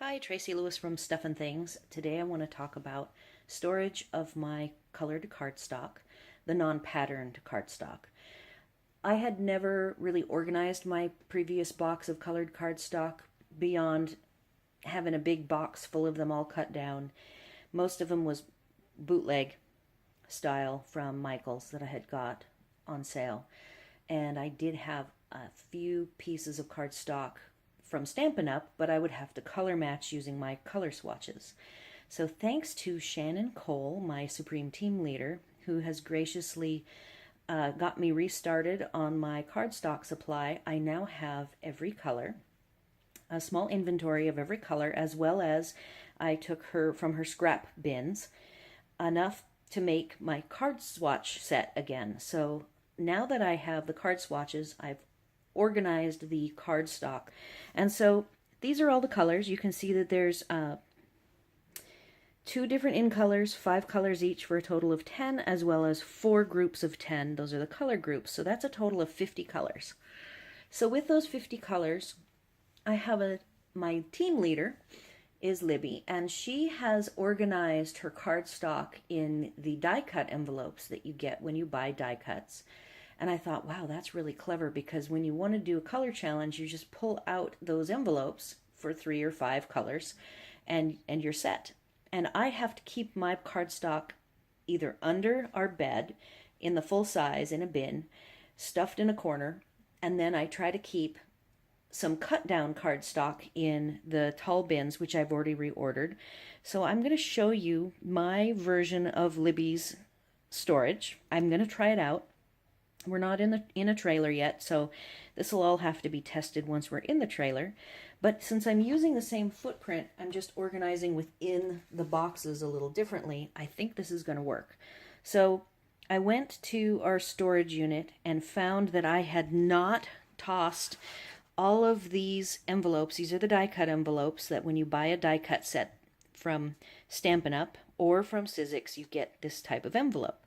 Hi, Tracy Lewis from Stuff and Things. Today I want to talk about storage of my colored cardstock, the non-patterned cardstock. I had never really organized my previous box of colored cardstock beyond having a big box full of them all cut down. Most of them was bootleg style from Michael's that I had got on sale. And I did have a few pieces of cardstock from Stampin' Up, but I would have to color match using my color swatches. So thanks to Shannon Cole, my Supreme Team Leader, who has graciously got me restarted on my cardstock supply, I now have every color, a small inventory of every color, as well as I took her from her scrap bins, enough to make my card swatch set again. So now that I have the card swatches, I've organized the cardstock. And so these are all the colors. You can see that there's 2 different in colors, 5 colors each for a total of 10, as well as 4 groups of 10. Those are the color groups. So that's a total of 50 colors. So with those 50 colors, I have my team leader is Libby, and she has organized her cardstock in the die cut envelopes that you get when you buy die cuts. And I thought, wow, that's really clever, because when you want to do a color challenge, you just pull out those envelopes for 3 or 5 colors and you're set. And I have to keep my cardstock either under our bed in the full size in a bin, stuffed in a corner, and then I try to keep some cut down cardstock in the tall bins, which I've already reordered. So I'm going to show you my version of Libby's storage. I'm going to try it out. We're not in a trailer yet, so this will all have to be tested once we're in the trailer. But since I'm using the same footprint, I'm just organizing within the boxes a little differently. I think this is going to work. So I went to our storage unit and found that I had not tossed all of these envelopes. These are the die cut envelopes that when you buy a die cut set from Stampin' Up or from Sizzix, you get this type of envelope.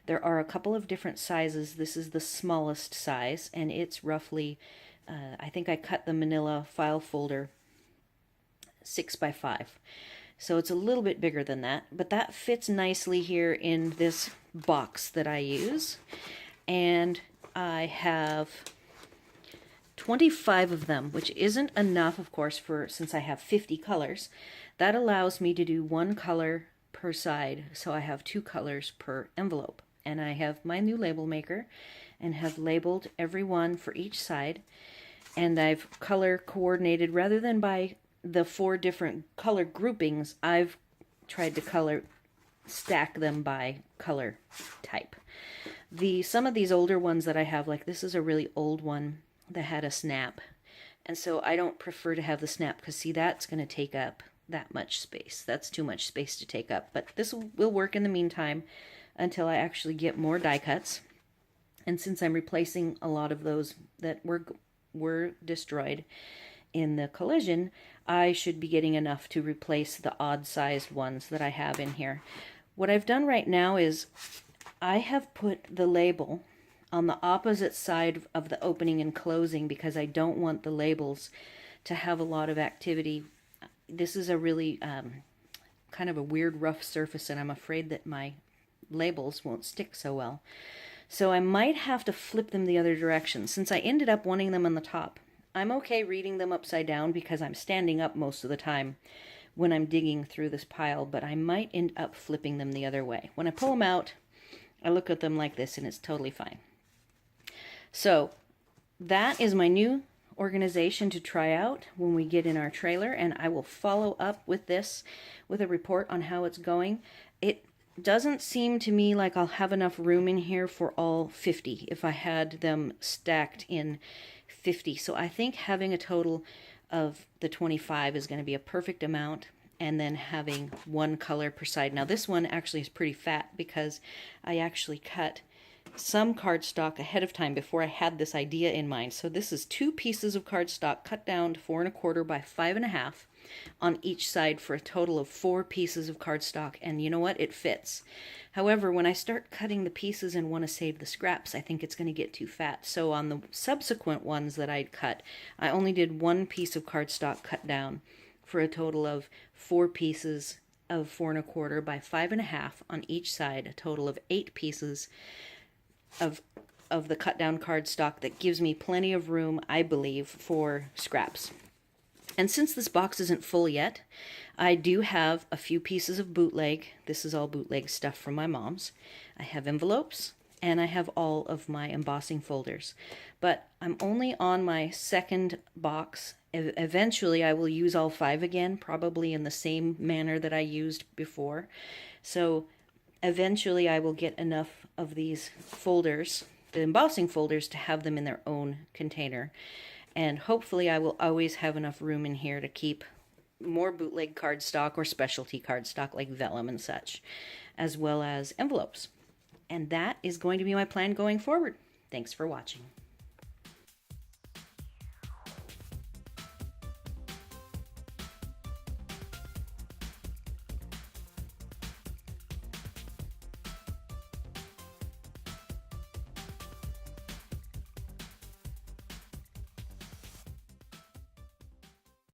There are a couple of different sizes. This is the smallest size, and it's roughly, I think I cut the manila file folder 6 by 5. So it's a little bit bigger than that, but that fits nicely here in this box that I use. And I have 25 of them, which isn't enough, of course, since I have 50 colors. That allows me to do 1 color per side, so I have 2 colors per envelope. And I have my new label maker and have labeled every one for each side. And I've color coordinated, rather than by the 4 different color groupings, I've tried to stack them by color type. Some of these older ones that I have, like this is a really old one that had a snap. And so I don't prefer to have the snap, because see, that's going to take up that much space. That's too much space to take up. But this will work in the meantime until I actually get more die cuts. And since I'm replacing a lot of those that were destroyed in the collision, I should be getting enough to replace the odd-sized ones that I have in here. What I've done right now is I have put the label on the opposite side of the opening and closing, because I don't want the labels to have a lot of activity. This is a really kind of a weird rough surface, and I'm afraid that my labels won't stick so well. So I might have to flip them the other direction. Since I ended up wanting them on the top, I'm okay reading them upside down because I'm standing up most of the time when I'm digging through this pile, but I might end up flipping them the other way. When I pull them out, I look at them like this and it's totally fine. So that is my new organization to try out when we get in our trailer, and I will follow up with this with a report on how it's going. It doesn't seem to me like I'll have enough room in here for all 50 if I had them stacked in 50. So I think having a total of the 25 is going to be a perfect amount, and then having 1 color per side. Now this one actually is pretty fat because I actually cut some cardstock ahead of time before I had this idea in mind. So this is 2 pieces of cardstock cut down to 4 1/4 by 5 1/2 on each side for a total of 4 pieces of cardstock. And you know what? It fits. However, when I start cutting the pieces and want to save the scraps, I think it's going to get too fat. So on the subsequent ones that I'd cut, I only did 1 piece of cardstock cut down for a total of 4 pieces of 4 1/4 by 5 1/2 on each side, a total of 8 pieces of the cut down cardstock. That gives me plenty of room, I believe, for scraps. And since this box isn't full yet, I do have a few pieces of bootleg. This is all bootleg stuff from my mom's. I have envelopes, and I have all of my embossing folders. But I'm only on my second box. Eventually I will use all 5 again, probably in the same manner that I used before. So eventually I will get enough of these folders, the embossing folders, to have them in their own container. And hopefully I will always have enough room in here to keep more bootleg cardstock or specialty cardstock like vellum and such, as well as envelopes. And that is going to be my plan going forward. Thanks for watching.